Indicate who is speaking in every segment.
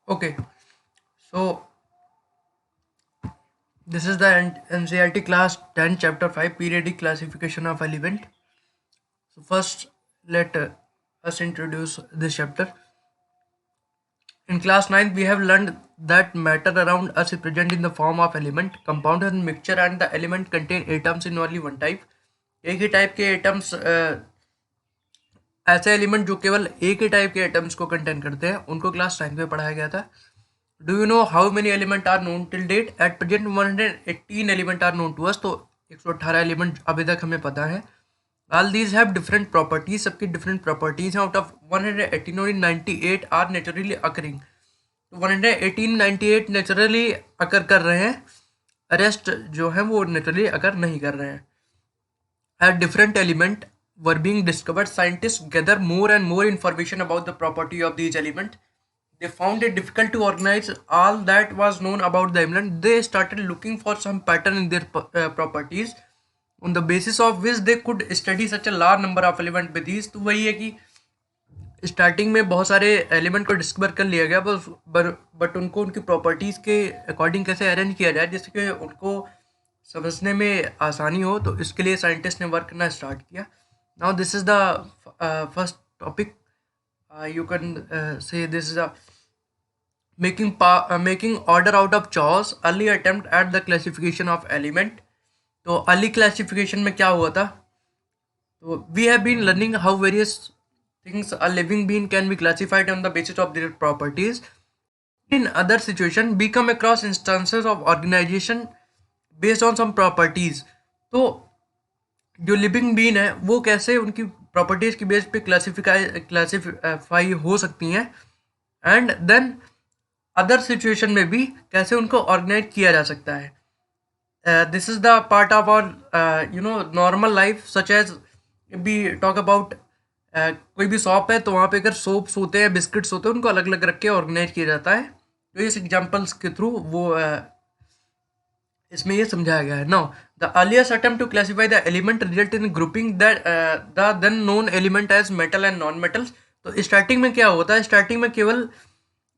Speaker 1: Okay, so this is the NCERT class 10 chapter 5 periodic classification of element. So first let us introduce this chapter. In class 9 we have learned that matter around us is present in the form of element, compound and mixture, and the element contain atoms in only one type. एक ही type के atoms ऐसे element जो केवल एक ही type के atoms को कंटेन करते हैं उनको क्लास 9 में पढ़ाया गया था. Do you know how many element are known till date? At present 118 element are known to us. तो 118 एलिमेंट अभी तक हमें पता है. All these have different properties, सबकी डिफरेंट प्रॉपर्टीज हैं. Out of 118 only 98 are naturally occurring. तो 118 98 naturally अकर कर रहे हैं, रेस्ट जो है वो नेचुरली अकर नहीं कर रहे हैं. As different element were being discovered, scientists gather more and more information about the property of these elements. They found it difficult to organize all that was known about the element. They started looking for some pattern in their properties, on the basis of which they could study such a large number of elements with these. तो वही है कि starting में बहुत सारे element को discover कर लिया गया, बट उनको उनकी प्रॉपर्टीज़ के अकॉर्डिंग कैसे अरेंज किया जाए जिससे उनको समझने में आसानी हो. तो इसके लिए साइंटिस्ट ने वर्क करना स्टार्ट किया. Now this is the first topic. You can say this is a making order out of choice, early attempt at the classification of element. तो अर्ली क्लासिफिकेशन में क्या हुआ था? तो we have been learning how various things a living being can be classified on the basis of their properties. In other situation we come across instances of organization based on some properties. तो जो living been है वो कैसे उनकी properties की base पे classify हो सकती हैं, एंड देन अदर सिचुएशन में भी कैसे उनको ऑर्गेनाइज किया जा सकता है. This is the part of our normal life, such as be talk about कोई भी शॉप है तो वहाँ पे अगर सोप्स होते हैं, बिस्किट्स होते हैं, उनको अलग अलग रख के ऑर्गेनाइज किया जाता है. तो इस एग्जांपल्स के थ्रू वो इसमें ये समझाया गया है. Now the earliest attempt to classify the element result in grouping the then known element as metal and non metals. तो स्टार्टिंग में क्या होता है? स्टार्टिंग में केवल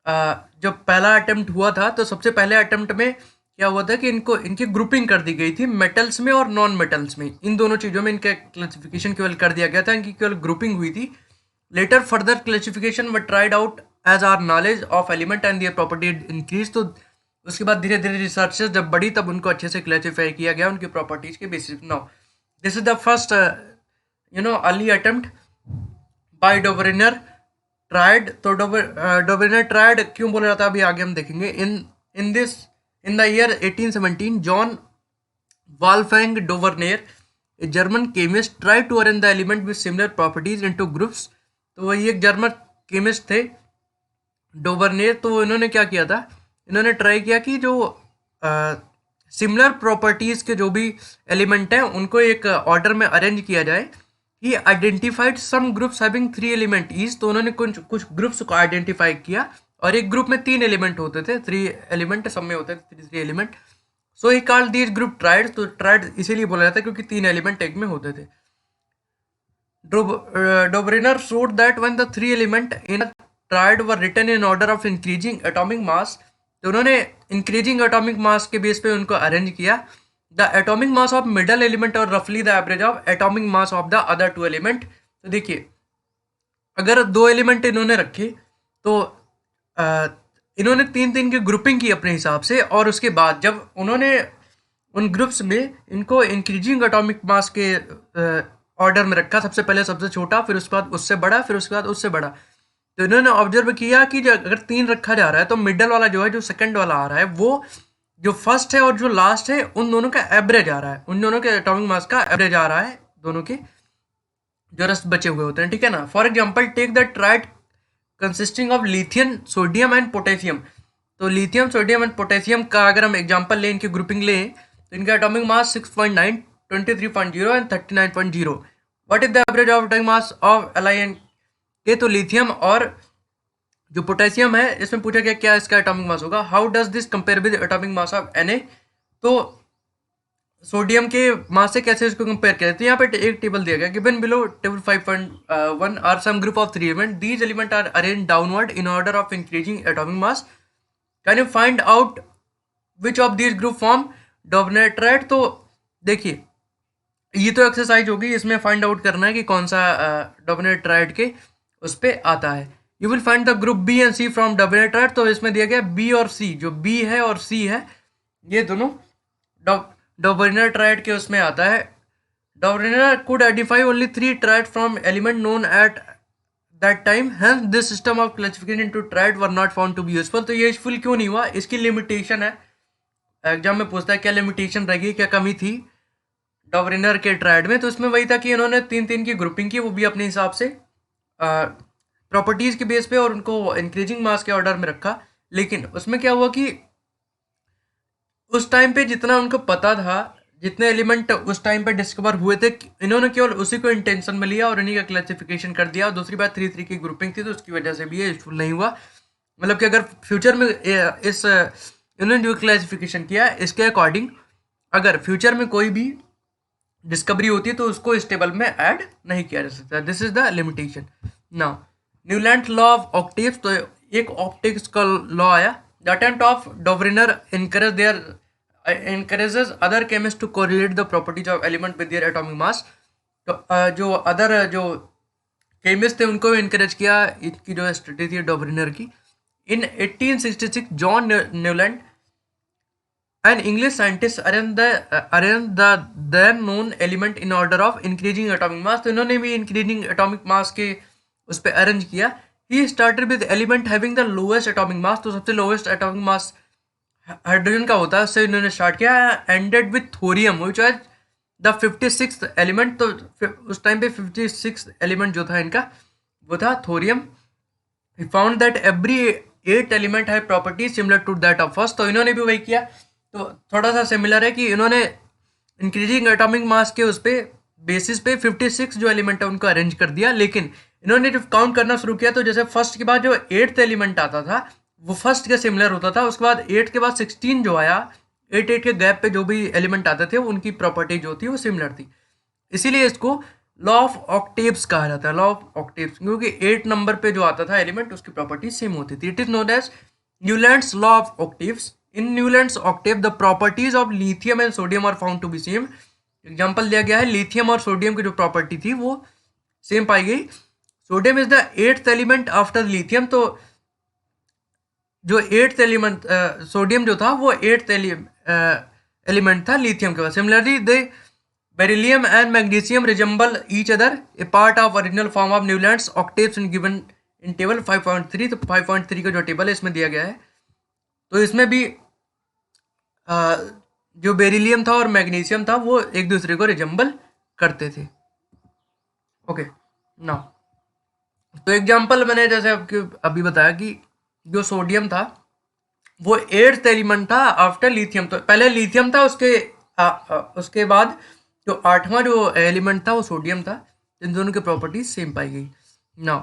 Speaker 1: जब पहला अटेम्प्ट हुआ था तो सबसे पहले अटेम्प्ट में क्या हुआ था कि इनकी ग्रुपिंग कर दी गई थी मेटल्स में और नॉन मेटल्स में. इन दोनों चीज़ों में इनका क्लासिफिकेशन केवल कर दिया गया था, इनकी केवल ग्रुपिंग हुई थी. Later further classification were tried out as our knowledge of element and their property increase. तो उसके बाद धीरे धीरे रिसर्च जब बढ़ी तब उनको अच्छे से क्लासिफाई किया गया उनकी प्रॉपर्टीज के basis. Now this is the first early attempt by Dobereiner triad. तो डोबरिनर ट्राइड क्यों बोला जाता है अभी आगे हम देखेंगे. In the year 1817, John Wolfgang Doverner, a German chemist, tried to arrange the element with similar properties into groups. तो वही एक जर्मन केमिस्ट थे डोवरनेर. तो इन्होंने क्या किया था? इन्होंने ट्राई किया कि जो सिमिलर प्रॉपर्टीज़ के जो भी एलिमेंट हैं उनको एक ऑर्डर में अरेंज किया जाए. He identified some groups having 3 element each. तो उन्होंने कुछ ग्रुप्स को आइडेंटिफाई किया और एक ग्रुप में 3 एलिमेंट होते थे, 3 एलिमेंट सब में होते थे 3 element. So he called these group tried. तो ट्राइड इसीलिए बोला जाता है क्योंकि 3 एलिमेंट एक में होते थे. Dobringer showed that when the 3 element in a triad were written in order of increasing atomic mass, तो उन्होंने इंक्रीजिंग एटॉमिक मास के बेस पे उनको अरेंज किया. The atomic mass of middle element और रफली the average of atomic mass of the other 2 element. तो देखिए अगर 2 एलिमेंट इन्होंने रखे तो इन्होंने 3 की ग्रुपिंग की अपने हिसाब से, और उसके बाद जब उन्होंने उन ग्रुप्स में इनको इंक्रीजिंग एटॉमिक मास के ऑर्डर में रखा, सबसे पहले सबसे छोटा, फिर उसके बाद उससे बड़ा, फिर उसके बाद उससे बड़ा. तो इन्होंने ऑब्जर्व किया कि अगर 3 रखा जा रहा है तो मिडल वाला जो है, जो सेकंड वाला आ रहा है, वो जो फर्स्ट है और जो लास्ट है उन दोनों का एवरेज आ रहा है, उन दोनों के एटॉमिक मास का एवरेज आ रहा है, दोनों के जो रस्ट बचे हुए होते हैं. ठीक है ना. For example take the triad consisting of lithium, sodium and potassium. तो लिथियम, सोडियम एंड पोटेशियम का अगर हम एग्जाम्पल लें, इनकी ग्रुपिंग लें, तो इनका atomic mass 6.9, 23.0 and 39.0. What is the average of atomic mass of Li के? तो लिथियम और जो पोटेशियम है इसमें पूछा गया क्या इसका एटॉमिक मास होगा. How does this compare with atomic mass of Na. तो सोडियम के मास से कैसे इसको कंपेयर किया. तो यहाँ पे एक टेबल दिया गया, given below table 5.1 are some group of 3 element. These element are arrange downward in order of increasing atomic mass. Can you find out which of this group form Dobereiner triad. तो देखिए ये तो एक्सरसाइज होगी, इसमें find out करना है कि कौन सा डोमिनेट्राइड के उस पे आता है। You will find the group B and C from Dobereiner triad. तो इसमें दिया गया बी और सी, जो बी है और सी है ये दोनों डोमिनेट्राइड के उसमें आता है। Dominator could identify only 3 triad from element known at that time, hence this system of classification into triad were not found to be useful। तो ये यूजफुल क्यों नहीं हुआ, इसकी लिमिटेशन है। एग्जाम में पूछता है क्या लिमिटेशन रहेगी, क्या कमी थी डॉवरिनर के ट्रायड में। तो इसमें वही था कि इन्होंने 3-3 की ग्रुपिंग की, वो भी अपने हिसाब से प्रॉपर्टीज के बेस पे, और उनको इंक्रीजिंग मास के ऑर्डर में रखा। लेकिन उसमें क्या हुआ कि उस टाइम पे जितना उनको पता था, जितने एलिमेंट उस टाइम पे डिस्कवर हुए थे, इन्होंने केवल उसी को इंटेंशन में लिया और इन्हीं का क्लासिफिकेशन कर दिया। और दूसरी बात 3-3 की ग्रुपिंग थी, तो उसकी वजह से भी ये यूजफुल नहीं हुआ। मतलब कि अगर फ्यूचर में इस इन्होंने जो क्लासिफिकेशन किया इसके अकॉर्डिंग अगर फ्यूचर में कोई भी डिस्कवरी होती है तो उसको इस टेबल में ऐड नहीं किया जा सकता। This is the limitation. Now Newland law of octaves. तो एक ऑप्टिक्स का लॉ आया। The attempt of Dobereiner encourages other chemists to correlate the properties of element with their atomic mass। तो जो अदर जो केमिस्ट थे उनको इनकरेज किया इसकी जो स्ट्रेटेजी है डोवरिनर की। In 1866 John Newland an English scientist arranged the then known element in order of increasing atomic mass। तो इन्होंने भी increasing atomic mass के उस पर अरेंज किया। He started with element having the lowest atomic mass। तो सबसे lowest atomic mass हाइड्रोजन का होता है, उससे इन्होंने स्टार्ट किया। Ended with thorium which was the 56th element. तो उस टाइम पे 56th एलिमेंट जो था इनका वो था thorium. He found that every 8 element है property similar to that of first. तो इन्होंने भी वही किया। तो थोड़ा सा सिमिलर है कि इन्होंने इंक्रीजिंग एटॉमिक मास के उस पे बेसिस पे 56 जो एलिमेंट है उनको अरेंज कर दिया। लेकिन इन्होंने जब काउंट करना शुरू किया तो जैसे फर्स्ट के बाद जो 8th एलिमेंट आता था वो फर्स्ट के सिमिलर होता था, उसके बाद 8 के बाद 16 जो आया, 8 के गैप पे जो भी एलिमेंट आते थे उनकी प्रॉपर्टी जो थी वो सिमिलर थी। इसीलिए इसको लॉ ऑफ ऑक्टेव्स कहा जाता है, लॉ ऑफ ऑक्टेव्स, क्योंकि 8 नंबर पे जो आता था एलिमेंट उसकी प्रॉपर्टी सेम होती थी। It is known as Newlands law of octaves. In Newlands octave the properties of lithium and sodium are found to be same. Example दिया गया है, लिथियम और सोडियम की जो प्रॉपर्टी थी वो सेम पाई गई। Sodium is the 8th element after lithium. तो जो 8th एलिमेंट सोडियम जो था वो 8th एलिमेंट था लिथियम के बाद। Similarly they beryllium and magnesium resemble each other, A part of original form of Newlands octaves in given in table 5.3। तो 5.3 का जो टेबल है इसमें दिया गया है। तो इसमें भी जो बेरिलियम था और मैग्नीशियम था वो एक दूसरे को रिजेंबल करते थे। ओके नाउ तो एग्जांपल मैंने जैसे आपको अभी बताया कि जो सोडियम था वो 8th एलिमेंट था आफ्टर लिथियम। तो पहले लिथियम था, उसके बाद जो 8वां जो एलिमेंट था वो सोडियम था। इन दोनों की प्रॉपर्टीज सेम पाई गई। नाउ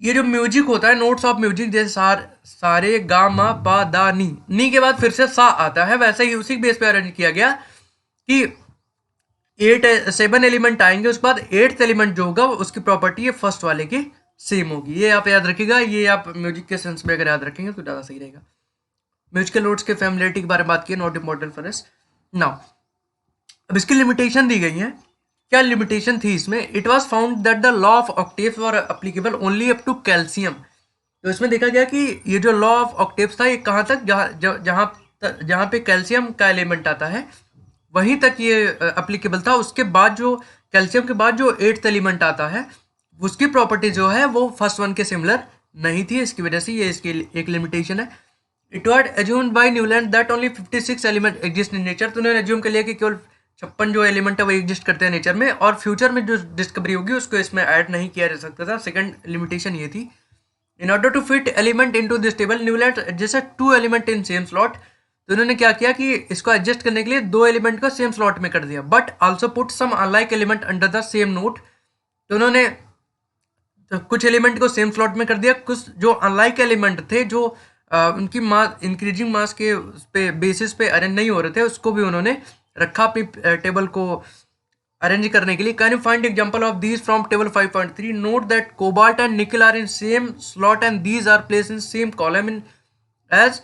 Speaker 1: ये जो म्यूजिक होता है, नोट्स ऑफ म्यूजिक, जैसे सारे गा मा पा दा नी के बाद फिर से सा आता है, वैसे ही उसी बेस पे अरेंज किया गया कि 7 एलिमेंट आएंगे, उसके बाद 8th एलिमेंट जो होगा उसकी प्रॉपर्टी है फर्स्ट वाले की सेम होगी। ये आप याद रखिएगा, ये आप म्यूजिक के सेंस में अगर याद रखेंगे तो ज़्यादा सही रहेगा। म्यूजिकल नोट्स के फैमिलिटी के बारे में बात की, not important for us now. अब इसकी लिमिटेशन दी गई है। क्या लिमिटेशन थी इसमें? It was found that the law of octaves were applicable only up to calcium. तो इसमें देखा गया कि ये जो लॉ ऑफ ऑक्टेव्स था ये कहाँ तक, जहाँ पे कैल्शियम का एलिमेंट आता है वहीं तक ये एप्लीकेबल था। उसके बाद जो कैल्शियम के बाद जो 8th एलिमेंट आता है उसकी प्रॉपर्टी जो है वो फर्स्ट वन के सिमिलर नहीं थी। इसकी वजह से ये इसकी एक लिमिटेशन है। It was assumed by Newland that only 56 element exist in nature. तो उन्होंने एज्यूम कर लिया कि केवल 56 जो एलिमेंट है वो एग्जिस्ट करते हैं नेचर में, और फ्यूचर में जो डिस्कवरी होगी उसको इसमें ऐड नहीं किया जा सकता था। सेकंड लिमिटेशन ये थी। In order to fit element into this table Newland adjusted 2 element in same slot. तो इन्होंने क्या किया कि इसको एडजस्ट करने के लिए 2 एलिमेंट को सेम स्लॉट में कर दिया, but also put some unlike element under the same note. तो उन्होंने कुछ एलिमेंट को सेम स्लॉट में कर दिया, कुछ जो अनलाइक एलिमेंट थे जो उनकी मास इंक्रीजिंग मास के पे बेसिस पे अरेंज नहीं हो रहे थे उसको भी उन्होंने रखा अपनी टेबल को अरेंज करने के लिए। Can you find example of these from table 5.3? Note that cobalt and nickel are in same slot and these are placed in same column in as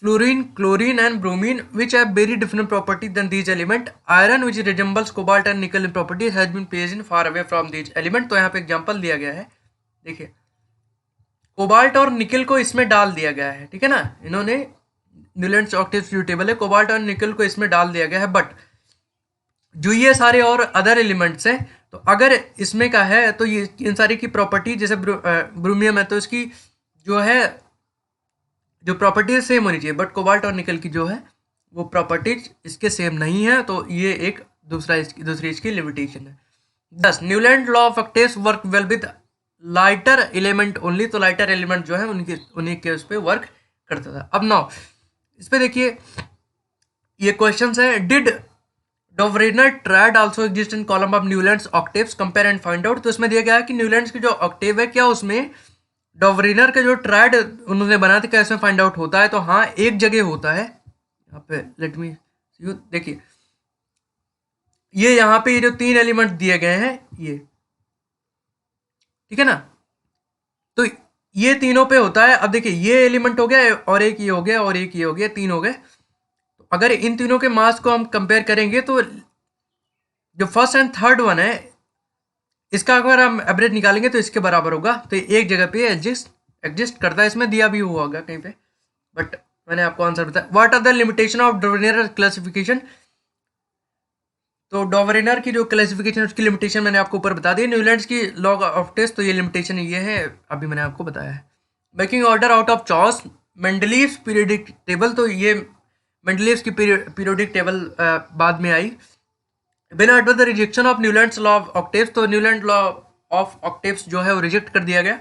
Speaker 1: fluorine, chlorine and bromine which have very different properties than these element. Iron which resembles cobalt and nickel in property has been placed in far away from these element. तो यहाँ पे example दिया गया है, देखिए cobalt और निकल को इसमें डाल दिया गया है, ठीक है ना, इन्होंने न्यूलैंड्स ऑक्टेव जो टेबल है कोबाल्ट और निकल को इसमें डाल दिया गया है, बट जो ये सारे और अदर एलिमेंट्स हैं तो अगर इसमें का है तो ये इन सारी की प्रॉपर्टी जैसे ब्रोमियम है तो इसकी जो है जो प्रॉपर्टीज सेम होनी चाहिए, बट कोबाल्ट और निकल की जो है वो प्रॉपर्टीज इसके सेम नहीं है, तो ये एक दूसरी इसकी लिमिटेशन है। 10 Newland law of octaves work well with lighter element only, तो लाइटर एलिमेंट जो है उन्हीं के उस पर वर्क करता था। अब नाउ इस पे देखिए ये क्वेश्चंस है, did Dobereiner triad also exist in column of Newlands octaves compare and find out, तो इसमें दिया गया है कि न्यूलैंड्स की जो ऑक्टेव है क्या उसमें डोवरेनर का जो ट्रायड उन्होंने बनाया था क्या इसमें फाइंड आउट होता है, तो हाँ एक जगह होता है, यहाँ पे लेट मी देखिए ये यहाँ पे ये जो 3 एलिमेंट दिए गए हैं ये, ठीक है ना, तो ये तीनों पे होता है। अब देखिए ये एलिमेंट हो गया और एक ये हो गया और एक ये हो गया, 3 हो गए, तो अगर इन तीनों के मास को हम कंपेयर करेंगे तो जो फर्स्ट एंड थर्ड वन है इसका अगर हम एवरेज निकालेंगे तो इसके बराबर होगा, तो एक जगह पे एग्जिस्ट करता है, इसमें दिया भी हुआ होगा कहीं पे, बट मैंने आपको आंसर बताया। What are the limitation of Dobereiner classification, तो डोवरेनर की जो क्लासिफिकेशन उसकी लिमिटेशन मैंने आपको ऊपर बता दी। न्यूलैंड्स की लॉ ऑफ टेस्ट, तो ये लिमिटेशन ये है अभी मैंने आपको बताया है। Making order out of chaos, Mendeleev's periodic table, तो ये मेंडलीव्स की पीरियोडिक टेबल बाद में आई। When after the rejection of Newland's law of octaves, तो न्यूलैंड लॉ ऑफ ऑक्टेव्स जो है वो रिजेक्ट कर दिया गया।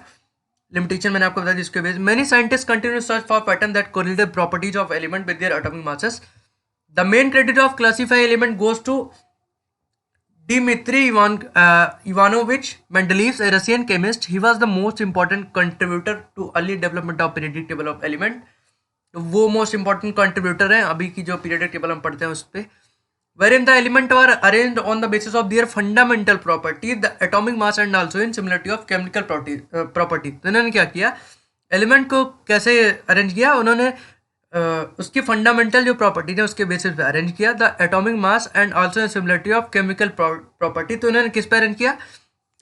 Speaker 1: लिमिटेशन मैंने आपको बता दी इसके base. Many scientist continue search for pattern that correlate properties of element with their atomic masses. The main credit of classify element goes to Dmitry Ivanovich Mendeleev, a Russian chemist. He was the most important contributor to early development of periodic table of element. तो वो most important contributor हैं अभी की जो periodic table हम पढ़ते हैं उस पर। Wherein the element are arranged on the basis of their fundamental properties, the atomic mass and also in similarity of chemical property. तो इन्होंने क्या किया, एलिमेंट को कैसे अरेंज किया, उन्होंने उसकी फंडामेंटल जो प्रॉपर्टी है उसके बेसिस पे अरेंज किया। The atomic mass and also similarity of chemical property, तो इन्होंने किस पे अरेंज किया,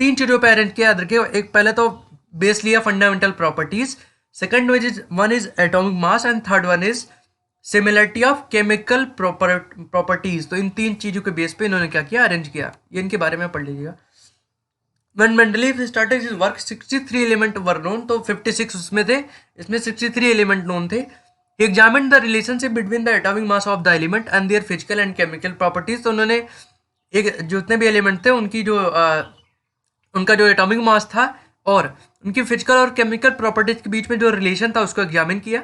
Speaker 1: 3 चीज़ों पे अरेंज किया, याद रखिए। एक पहले तो बेस लिया fundamental properties, second one is atomic mass and third one is similarity of chemical properties. तो इन 3 चीज़ों के बेस पे इन्होंने क्या किया, अरेंज किया। ये इनके बारे में पढ़ लीजिएगा। When Mendeleev started his work 63 element were known, तो 56 उसमें थे, इसमें 63 एलिमेंट नोन थे। He examined the relationship between the atomic mass of the element and their physical and chemical properties, तो उन्होंने एक जितने भी एलिमेंट थे उनकी जो उनका जो एटॉमिक मास था और उनकी फिजिकल और केमिकल प्रॉपर्टीज के बीच में जो रिलेशन था उसको एग्जामिन किया।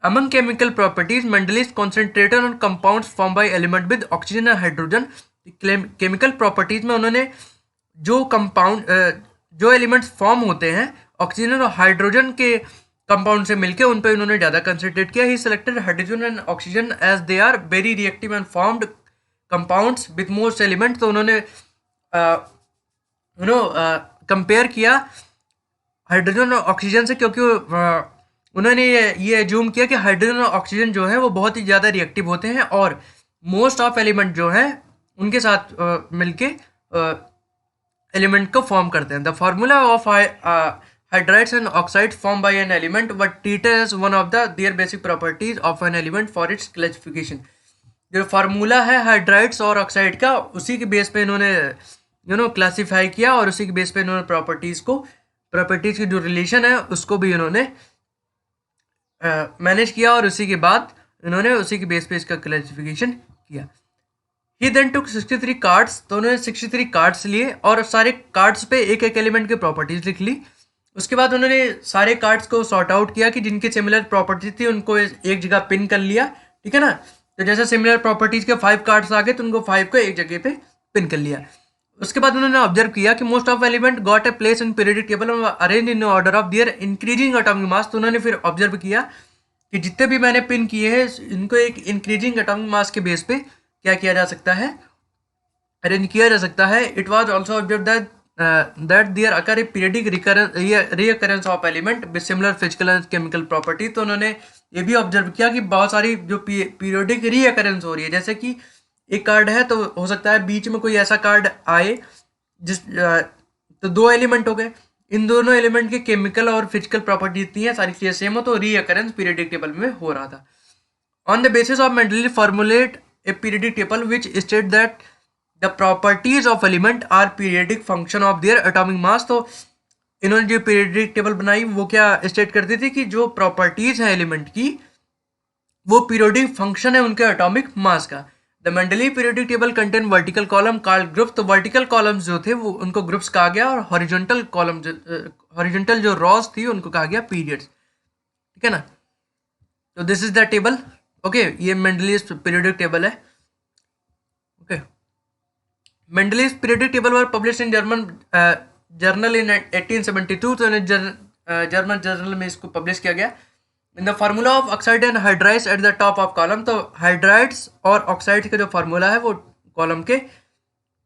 Speaker 1: Among chemical properties, Mendeleev concentrated on compounds formed by element with oxygen and hydrogen. Chemical properties में उन्होंने जो कंपाउंड जो एलिमेंट्स फॉर्म होते हैं ऑक्सीजन और हाइड्रोजन के कंपाउंड से मिलके उन पर उन्होंने ज़्यादा कंसंट्रेट किया। He selected hydrogen and oxygen as they are very reactive and formed compounds with most element, तो उन्होंने कंपेयर किया हाइड्रोजन और ऑक्सीजन से, क्योंकि उन्होंने ये एज्यूम किया कि हाइड्रोजन और ऑक्सीजन जो है वो बहुत ही ज़्यादा रिएक्टिव होते हैं और मोस्ट ऑफ एलिमेंट जो है उनके साथ मिलके एलिमेंट को फॉर्म करते हैं। The formula of hydrides and oxide form by an element but treated as one of the their basic properties of an element for its classification. जो फार्मूला है हाइड्राइड्स और ऑक्साइड का, उसी के बेस पे इन्होंने क्लासीफाई किया और उसी के बेस पे इन्होंने प्रॉपर्टीज की जो रिलेशन है उसको भी इन्होंने मैनेज किया और उसी के बाद इन्होंने उसी के बेस पे इसका क्लासिफिकेशन किया। ही देन टुक 63 कार्ड्स, तो उन्होंने 63 कार्ड्स लिए और सारे कार्ड्स पे एक एक एलिमेंट की प्रॉपर्टीज लिख ली। उसके बाद उन्होंने सारे कार्ड्स को सॉर्ट आउट किया कि जिनकी सिमिलर प्रॉपर्टीज थी उनको एक जगह पिन कर लिया, ठीक है ना। तो जैसे सिमिलर प्रॉपर्टीज के 5 कार्ड्स आ गए तो उनको 5 को एक जगह पे पिन कर लिया। उसके बाद उन्होंने ऑब्जर्व किया कि most of element got a place in periodic table arrange in order of their increasing atomic mass. तो उन्होंने फिर ऑब्जर्व किया कि जितने भी मैंने पिन किए हैं इनको एक इंक्रीजिंग एटॉमिक मास के बेस पे क्या किया जा सकता है, अरेंज किया जा सकता है। It was also observe that there occur a periodic recurrence of element with similar physical and chemical property. तो उन्होंने ये भी ऑब्जर्व किया कि बहुत सारी जो पीरियोडिक रीअकरेंस हो रही है, जैसे कि एक कार्ड है तो हो सकता है बीच में कोई ऐसा कार्ड आए तो दो एलिमेंट हो गए, इन दोनों एलिमेंट के केमिकल और फिजिकल प्रॉपर्टी इतनी है, सारी चीजें सेम हो, तो रीअकरेंस पीरियोडिक टेबल में हो रहा था। On the basis of Mendeleev formulate a periodic table which state that the properties of element are periodic function of their atomic mass. तो इन्होंने जो पीरियोडिक टेबल बनाई वो क्या स्टेट करती थी कि जो प्रॉपर्टीज है एलिमेंट की वो पीरियोडिक फंक्शन है उनके एटॉमिक मास का। The Mendeleev periodic table contain vertical column called group. तो वर्टिकल कॉलम्स जो थे वो उनको ग्रुप्स कहा गया, और हॉरिजॉन्टल कॉलम हॉरिजॉन्टल जो रॉज थी उनको कहा गया पीरियड्स। ठीक है ना। तो this is the table. Okay, ये मेंडलीव पीरियोडिक टेबल है। Okay, Mendeleev periodic table were publish in German journal in 1872। तो जर्मन जर्नल में इसको पब्लिश किया गया। In the formula of oxide and hydrides at the top of column. तो hydrides और oxide का जो फार्मूला है वो कॉलम के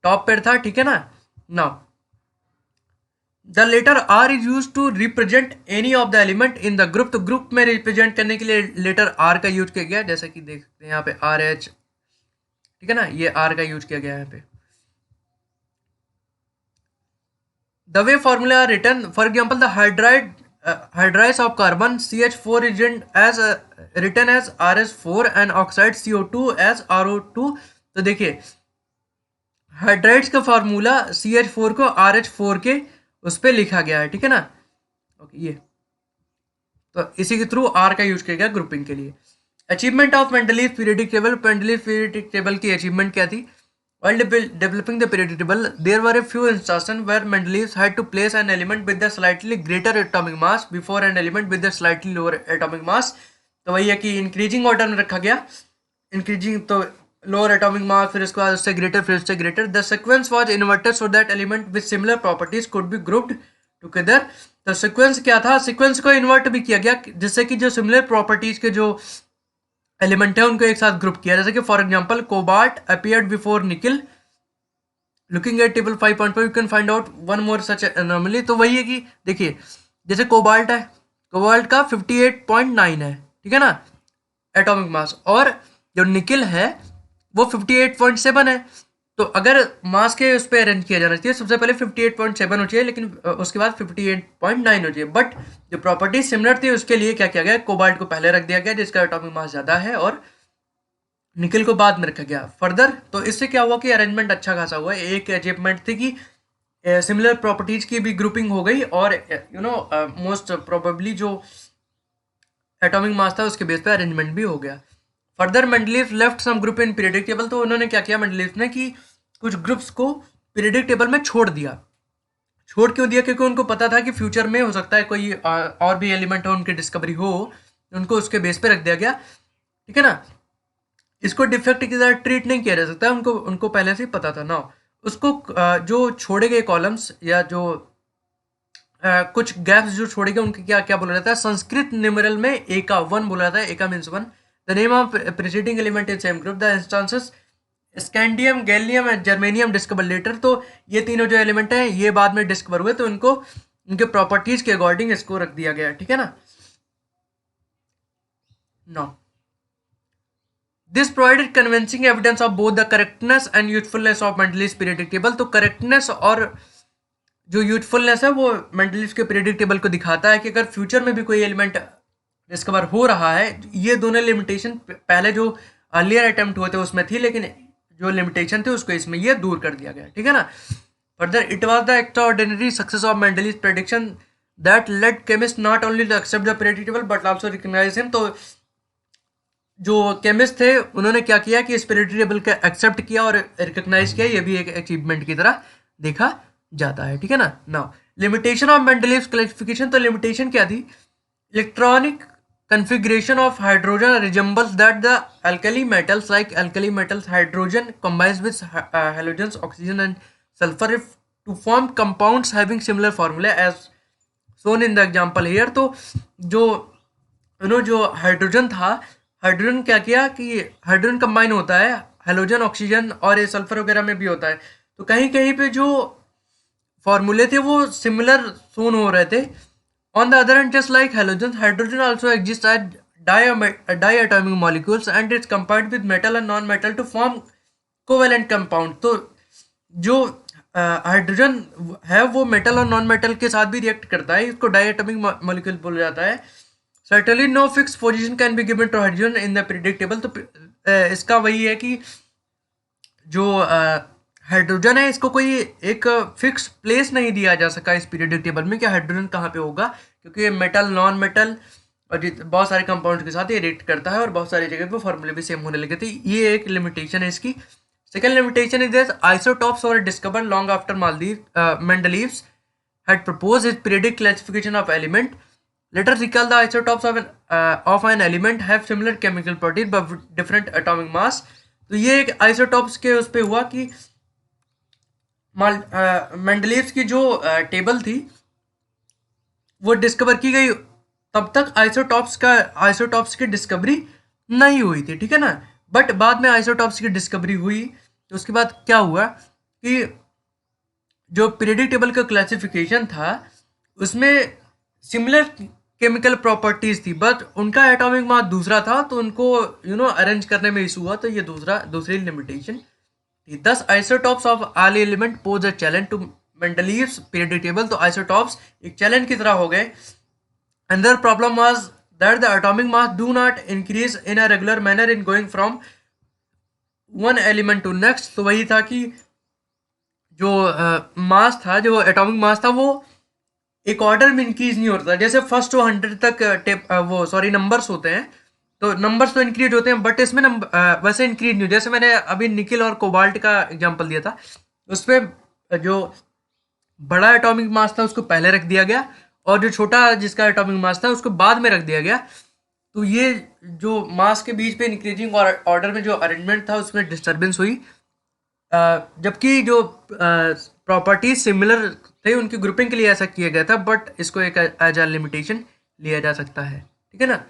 Speaker 1: टॉप पर था। ठीक है ना। Now the letter R is use to represent any of the element in the group. तो ग्रुप में रिप्रेजेंट करने के लिए लेटर आर का यूज किया गया, जैसा कि देख सकते हैं यहाँ पे आर एच। ठीक है ना, ये आर का यूज किया गया है यहाँ पे। The way formula are written, for example, the hydrides of carbon CH4 is written as RS4 and oxide CO2 as RO2। तो देखिए हाइड्राइड्स का फार्मूला CH4 को RH4 के उस पर लिखा गया है। ठीक है ना। ओके, ये तो इसी के थ्रू आर का यूज किया गया ग्रुपिंग के लिए। Achievement of Mendeleev periodic table. Mendeleev periodic table की अचीवमेंट क्या थी? While developing the periodic table, there were a few instances where Mendeleev had to place an element with the slightly greater atomic mass before an element with the slightly lower atomic mass। तो वही है कि increasing order में रखा गया, increasing तो lower atomic mass, फिर उसके बाद उससे ग्रेटर, फिर उससे greater. The sequence was inverted so that element with similar properties could be grouped together. तो सीक्वेंस क्या था? सीक्वेंस को इन्वर्ट भी किया गया जिससे कि जो सिमिलर प्रॉपर्टीज के जो एलिमेंट है उनको एक साथ ग्रुप किया। जैसे कि for example cobalt appeared before nickel. Looking at table 5.5 you can find out one more such anomaly. तो वही है कि देखिए जैसे कोबाल्ट है, कोबाल्ट का 58.9 है। ठीक है ना एटॉमिक मास, और जो निकल है वो 58.7 है। तो अगर मास के उस पर अरेंज किया जाना चाहिए सबसे पहले 58.7 हो चाहिए, लेकिन उसके बाद 58.9 हो चाहिए। बट जो प्रॉपर्टी सिमिलर थी उसके लिए क्या किया गया? कोबाल्ट को पहले रख दिया गया जिसका एटॉमिक मास ज़्यादा है, और निकल को बाद में रखा गया फर्दर। तो इससे क्या हुआ कि अरेंजमेंट अच्छा खासा हुआ। एक अचीवमेंट थी कि सिमिलर प्रॉपर्टीज की भी ग्रुपिंग हो गई, और मोस्ट प्रोबेबली जो एटॉमिक मास था उसके बेस पे अरेंजमेंट भी हो गया। Further Mendeleev left some group in periodic table. तो उन्होंने क्या किया मेंडलीव ने कि कुछ ग्रुप्स को पीरियोडिक टेबल में छोड़ दिया। छोड़ क्यों दिया? क्योंकि उनको पता था कि फ्यूचर में हो सकता है कोई और भी एलिमेंट हो, उनकी डिस्कवरी हो, उनको उसके बेस पे रख दिया गया। ठीक है ना। इसको डिफेक्ट की तरह ट्रीट नहीं किया जा सकता, उनको पहले से ही पता था ना। उसको जो छोड़े गए कॉलम्स या जो कुछ गैप्स जो छोड़े गए उनके क्या क्या बोला जाता है? संस्कृत न्यूमेरल में एका 1 बोला जाता है। एका means 1। The name of preceding element in same group. The instances scandium, gallium and germanium discover later. तो ये तीनों जो एलिमेंट हैं ये बाद में डिस्कवर हुए, तो इनको इनके प्रॉपर्टीज के अकॉर्डिंग इसको रख दिया गया। ठीक है ना। No this provided convincing evidence of both the correctness and usefulness of Mendeleev periodic table. तो करेक्टनेस और जो यूजफुलनेस है वो मेंडलीव के पीरियोडिक टेबल को दिखाता है कि अगर फ्यूचर में भी कोई एलिमेंट डिस्कवर हो रहा है, ये दोनों लिमिटेशन पहले जो अर्लियर अटेम्प्ट हुए थे उसमें थी, लेकिन जो लिमिटेशन थे उसको इसमें ये दूर कर दिया गया। ठीक है ना। Further it was the extraordinary success of Mendeleev prediction that led chemist not only to accept the periodic table but also recognize him. तो जो केमिस्ट थे उन्होंने क्या किया कि इस पीरियोडिक टेबल का एक्सेप्ट किया और रिकॉग्नाइज किया। ये भी एक अचीवमेंट की तरह देखा जाता है। ठीक है ना। Now limitation of Mendeleev classification. तो लिमिटेशन क्या थी? Electronic configuration of hydrogen resembles that the alkali metals like alkali metals hydrogen combines with halogens oxygen and sulfur if to form compounds having similar formula as shown in the example here। तो जो hydrogen था, hydrogen क्या किया कि hydrogen combine होता है halogen, oxygen और ये सल्फर वगैरह में भी होता है। तो कहीं कहीं पे जो फॉर्मूले थे वो सिमिलर शोन हो रहे थे। On the other hand, just like halogens, hydrogen also exists at diatomic molecules and it's combined with metal and non-metal to form covalent compound. तो जो हाइड्रोजन है वो मेटल और नॉन मेटल के साथ भी रिएक्ट करता है, इसको डायटोमिक मॉलिक्यूल बोला जाता है. Certainly no fix position can be given to hydrogen in the predictable. तो इसका वही है कि जो हाइड्रोजन है इसको कोई एक फिक्स प्लेस नहीं दिया जा सका इस पीरियोडिक टेबल में कि हाइड्रोजन कहाँ पे होगा, क्योंकि ये मेटल नॉन मेटल और बहुत सारे कंपाउंड के साथ ये रिएक्ट करता है और बहुत सारी जगह पे फॉर्मूले भी सेम होने लगे थे. ये एक लिमिटेशन है इसकी. Second limitation is this: isotopes were discovered long after Mendeleev had proposed his periodic classification of element. Later recall the isotopes of an element have similar chemical properties but with different atomic mass. तो ये एक isotopes के उस पे हुआ कि Mendeleev's की जो टेबल थी वो डिस्कवर की गई, तब तक आइसोटॉप्स की डिस्कवरी नहीं हुई थी, ठीक है ना. बट बाद में आइसोटॉप्स की डिस्कवरी हुई तो उसके बाद क्या हुआ कि जो पीरियोडिक टेबल का क्लासिफिकेशन था उसमें सिमिलर केमिकल प्रॉपर्टीज थी बट उनका एटॉमिक मास दूसरा था, तो उनको अरेंज करने में इशू हुआ. तो ये दूसरी लिमिटेशन थी. Thus isotopes of all element pose a challenge to Mendeleev's periodic table. तो आइसोटॉप्स एक चैलेंज की तरह हो गए. Another problem was that the atomic mass do not increase in a regular manner in going from one element to next. तो वही था कि जो मास था, जो एटॉमिक मास था, वो एक ऑर्डर में इंक्रीज नहीं होता. जैसे फर्स्ट टू 100 तक नंबर्स होते हैं, तो नंबर्स तो इंक्रीज होते हैं बट इसमें वैसे इंक्रीज नहीं. जैसे मैंने अभी निकिल और कोबाल्ट का एग्जांपल दिया था, उस पर जो बड़ा एटॉमिक मास था उसको पहले रख दिया गया और जो छोटा जिसका एटॉमिक मास था उसको बाद में रख दिया गया. तो ये जो मास के बीच पे इंक्रीजिंग ऑर्डर में जो अरेंजमेंट था उसमें डिस्टर्बेंस हुई, जबकि जो प्रॉपर्टीज सिमिलर थे उनकी ग्रुपिंग के लिए ऐसा किया गया था. बट इसको एक एज अ लिमिटेशन लिया जा सकता है, ठीक है ना.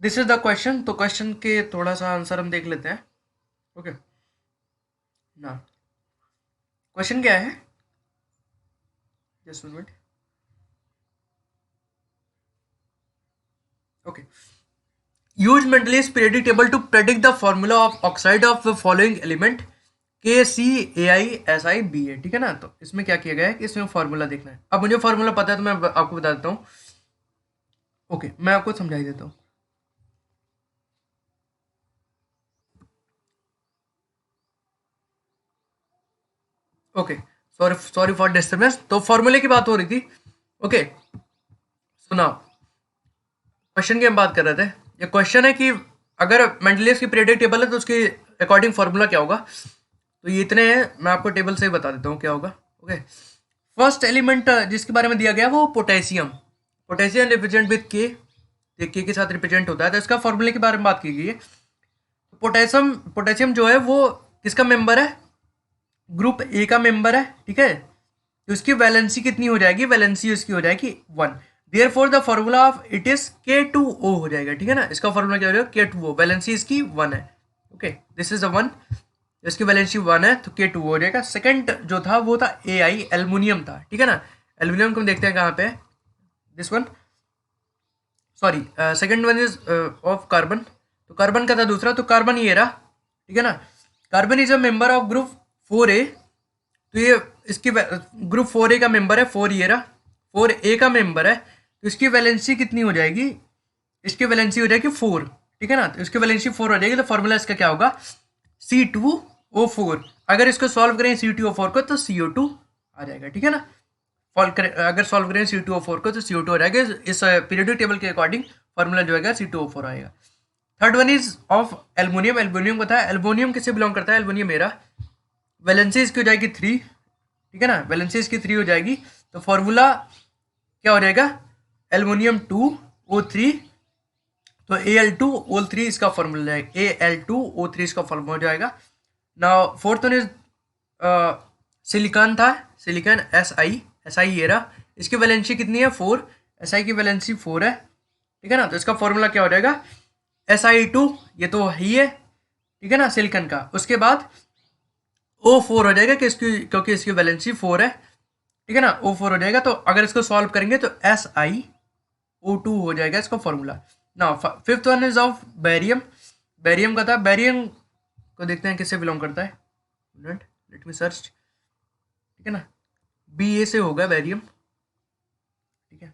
Speaker 1: This is the question. तो क्वेश्चन के थोड़ा सा आंसर हम देख लेते हैं. ओके ना, क्वेश्चन क्या है, just 1 minute. Okay. Use Mendeleev's periodic table to predict the formula of oxide of the following element KCAI ठीक है ना. तो इसमें क्या किया गया है कि इसमें फॉर्मूला देखना है. अब मुझे फॉर्मूला पता है तो मैं आपको बता देता हूँ. ओके, मैं आपको समझाई देता हूँ. Okay, sorry for disturbance. तो फॉर्मूले की बात हो रही थी. ओके, सुनाओ. क्वेश्चन की हम बात कर रहे थे. ये क्वेश्चन है कि अगर मेंडलीव्स की पीरियोडिक टेबल है तो उसके अकॉर्डिंग फॉर्मूला क्या होगा. तो ये इतने हैं, मैं आपको टेबल से ही बता देता हूँ क्या होगा. ओके, फर्स्ट एलिमेंट जिसके बारे में दिया गया वो पोटेशियम. पोटेशियम रिप्रेजेंट विद के के साथ रिप्रेजेंट होता है. तो इसका फॉर्मूले के बारे में बात की गई है. पोटेशियम जो है वो किसका मेंबर है, ग्रुप ए का मेंबर है, ठीक है. तो उसकी वैलेंसी कितनी हो जाएगी, वैलेंसी उसकी हो जाएगी 1. Therefore the formula of it is K2O हो जाएगा, ठीक है ना. इसका फॉर्मूला क्या हो जाएगा, K2O. वैलेंसी इसकी 1 है. Okay, this is the 1. इसकी वैलेंसी 1 है तो K2O हो जाएगा. सेकंड जो था वो था AI, एल्युमिनियम था, ठीक है ना. एल्युमिनियम को हम देखते हैं कहाँ पे, this one. Sorry, second one is of carbon. तो कार्बन का था दूसरा, तो कार्बन ये रहा, ठीक है ना. Carbon is a member of group 4A. तो ये इसकी ग्रुप 4A का मेंबर है, 4 ये रहा, 4A का मेंबर है. तो इसकी वैलेंसी कितनी हो जाएगी, इसकी वैलेंसी हो जाएगी 4, ठीक है ना. तो इसकी वैलेंसी 4 हो जाएगी. तो फॉर्मूला इसका क्या होगा, C2O4. अगर इसको सॉल्व करें C2O4 को तो CO2 आ जाएगा, ठीक है ना. अगर सॉल्व करें C2O4 को तो CO2 हो जाएगा. इस पीरियोडिक टेबल के अकॉर्डिंग फॉर्मूला जो है C2O4 आएगा. Third one is of aluminium. Aluminium बताया, एल्युमिनियम किससे बिलोंग करता है, एल्युमिनियम मेरा. वैलेंसी इसकी हो जाएगी 3, ठीक है ना. वैलेंसी इसकी 3 हो जाएगी. तो फॉर्मूला क्या हो जाएगा, एल्युमिनियम 2O3. तो Al2O3 इसका फॉर्मूला है, Al2O3 इसका फॉर्मूला हो जाएगा. Now fourth one is silicon था, सिलिकॉन Si ये रहा. इसकी वैलेंसी कितनी है, 4. Si की वैलेंसी 4 है, ठीक है ना. तो इसका फॉर्मूला क्या हो जाएगा, Si2, ये तो ही है, ठीक है ना, सिलिकॉन का. उसके बाद O4 हो जाएगा क्योंकि इसकी वैलेंसी 4 है, ठीक है ना. O4 हो जाएगा. तो अगर इसको सॉल्व करेंगे तो Si O2 हो जाएगा इसका फॉर्मूला। ना fifth one is of barium. Barium का था, बैरियम को देखते हैं किससे बिलोंग करता है, लेट मी सर्च, ठीक है ना, Ba से होगा बैरियम, ठीक है,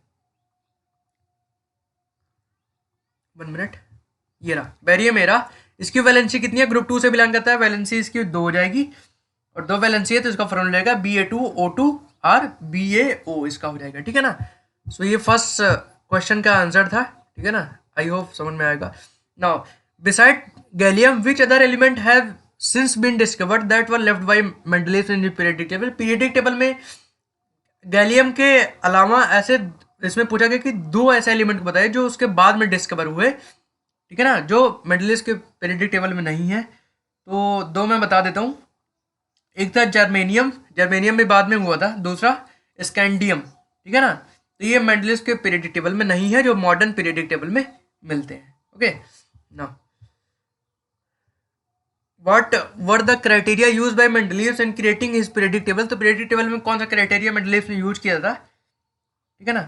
Speaker 1: 1 मिनट, ये रहा बैरियम मेरा। इसकी वैलेंसी कितनी है, ग्रुप 2 से बिलोंग करता है, वैलेंसी इसकी 2 हो जाएगी, और 2 वैलेंसी है तो इसका फॉर्मूला रहेगा Ba2O2 और Bao इसका हो जाएगा, ठीक है ना। सो ये फर्स्ट क्वेश्चन का आंसर था, ठीक है ना, आई होप समझ में आएगा। Now beside gallium which other element have since been discovered that were left by Mendeleev in periodic table. Periodic table में गैलियम के अलावा ऐसे इसमें पूछा गया कि 2 ऐसे एलिमेंट बताए जो उसके बाद में डिस्कवर हुए, ठीक है ना, जो मेंडलीव के पीरियडिक टेबल में नहीं है। तो 2 मैं बता देता हूँ। एक था जर्मेनियम, जर्मेनियम भी बाद में हुआ था। दूसरा स्कैंडियम, ठीक है ना। तो ये मेंडलीव के पीरियडिक टेबल में नहीं है, जो मॉडर्न पीरियडिक टेबल में मिलते हैं। Okay, now what were the criteria use by Mendeleev in creating his periodic table. तो पीरियडिक टेबल में कौन सा क्राइटेरिया मेंडलीव ने यूज किया था, ठीक है ना।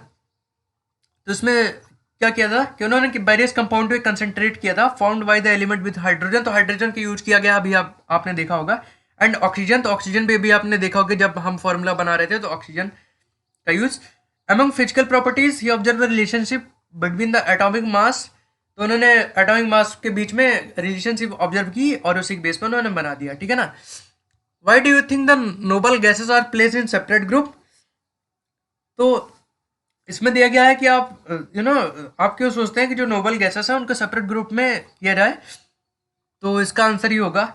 Speaker 1: तो इसमें क्या किया था कि उन्होंने वेरियस कंपाउंड पे कंसंट्रेट किया था, found by the element with hydrogen. तो हाइड्रोजन का यूज किया गया, अभी आपने देखा होगा। एंड ऑक्सीजन, तो ऑक्सीजन पे भी आपने देखा होगा जब हम फॉर्मूला बना रहे थे, तो ऑक्सीजन का use. Among physical properties he observe the relationship between the atomic mass. तो उन्होंने एटॉमिक मास के बीच में रिलेशनशिप ऑब्जर्व की और उसी के बेस पर उन्होंने बना दिया, ठीक है ना। Why do you think the noble gases are placed in separate group. तो इसमें दिया गया है कि आप आप क्यों सोचते हैं कि जो नोबल गैसेस हैं उनको सेपरेट ग्रुप में किया जाए। तो इसका आंसर ही होगा,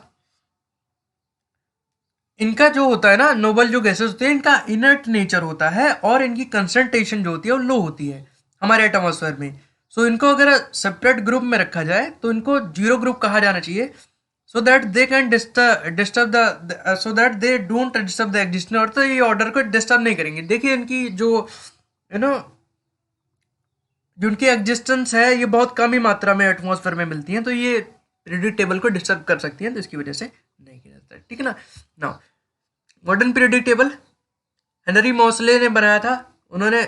Speaker 1: इनका जो होता है ना, नोबल जो गैसेस होते हैं इनका इनर्ट नेचर होता है और इनकी कंसंट्रेशन जो होती है वो लो होती है हमारे एटमॉस्फेयर में। सो इनको अगर सेपरेट ग्रुप में रखा जाए तो इनको जीरो ग्रुप कहा जाना चाहिए, so that they can disturb the so that they don't disturb the existing order. तो ये ऑर्डर को डिस्टर्ब नहीं करेंगे। देखिए इनकी जो यू नो जो उनकी एग्जिस्टेंस है ये बहुत कम ही मात्रा में एटमॉस्फेयर में मिलती हैं, तो ये पीरियडिक टेबल को डिस्टर्ब कर सकती हैं, तो इसकी वजह से नहीं किया जाता है, ठीक है ना। Now modern periodic table Henry Moseley ने बनाया था, उन्होंने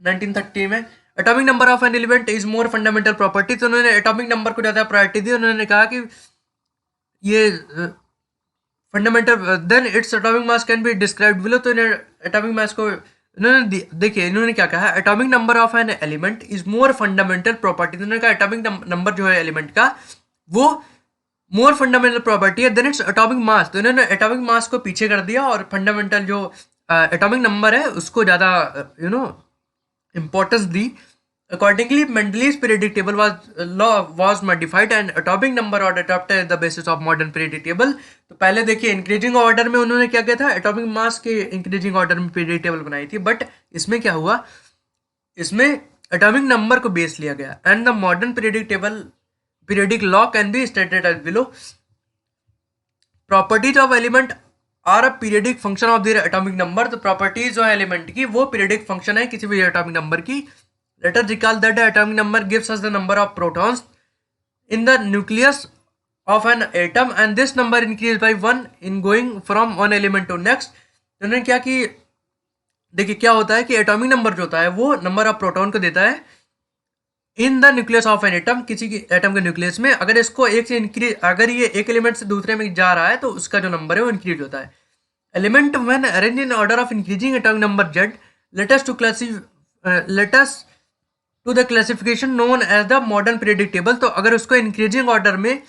Speaker 1: 1930 में। Atomic number of an element is more fundamental property. तो उन्होंने एटॉमिक नंबर को ज़्यादा प्रायोरिटी दी। उन्होंने कहा कि ये fundamental then its atomic mass can be described below. तो इन्हें एटॉमिक मास को इन्होंने देखिए इन्होंने क्या कहा, atomic number of an element is more fundamental property. उन्होंने कहा एटॉमिक नंबर जो है एलिमेंट का वो मोर फंडामेंटल प्रॉपर्टी है देन इट्स एटॉमिक मास। तो इन्होंने एटॉमिक मास को पीछे कर दिया और फंडामेंटल जो एटॉमिक नंबर है उसको ज़्यादा importance the. Accordingly, Mendeleev's periodic table was modified and atomic number order adopted as the basis of modern periodic table। तो पहले देखिए इंक्रीजिंग ऑर्डर में उन्होंने क्या किया था, एटॉमिक मास के इंक्रीजिंग ऑर्डर में पीरियडिक टेबल बनाई थी। बट इसमें क्या हुआ, इसमें एटॉमिक नंबर को बेस लिया गया। And the modern periodic table periodic law can be stated as below. Properties of element are a periodic function of their atomic number. तो प्रॉपर्टीज जो है एलिमेंट की वो पीरियडिक फंक्शन है किसी भी एटॉमिक नंबर की। Let us recall that the atomic number gives us the number of protons in the nucleus of an atom and this number increases by 1 in going from one element to next। तो उन्होंने क्या कि देखिए क्या होता है कि atomic number जो होता है वो नंबर ऑफ प्रोटॉन को देता है in the nucleus of an atom, किसी की एटम के न्यूक्लियस में। अगर इसको एक से इंक्रीज, अगर ये एक एलिमेंट से दूसरे में जा रहा है तो उसका जो नंबर है वो इंक्रीज होता है। Element when arrange in order of increasing atomic number Z let us to the classification known as the modern periodic table. तो अगर उसको इंक्रीजिंग ऑर्डर में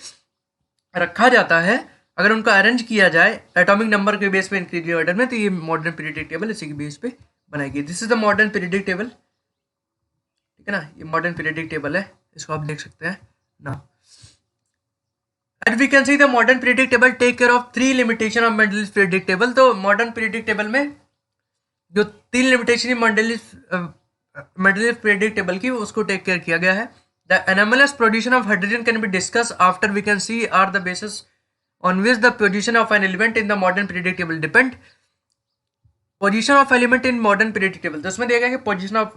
Speaker 1: रखा जाता है, अगर उनको अरेंज किया जाए एटॉमिक नंबर के बेस पे इंक्रीजिंग ऑर्डर में, तो ये मॉडर्न पीरियडिक टेबल इसी के बेस पे बनाएगी। This is the modern periodic table, ठीक है ना, ये मॉडर्न पीरियडिक टेबल है, इसको आप देख सकते हैं ना। And we can see the modern periodic table take care of 3 limitation of Mendeleev periodic table. तो मॉडर्न पीरियडिक टेबल में जो 3 लिमिटेशन है मेंडलीव पीरियडिक टेबल की, उसको टेक केयर किया गया है। The anomalous position of hydrogen can be discuss after we can see are the basis on which the position of an element in the modern periodic table depend. Position of element in modern periodic table, तो उसमें देखा कि position of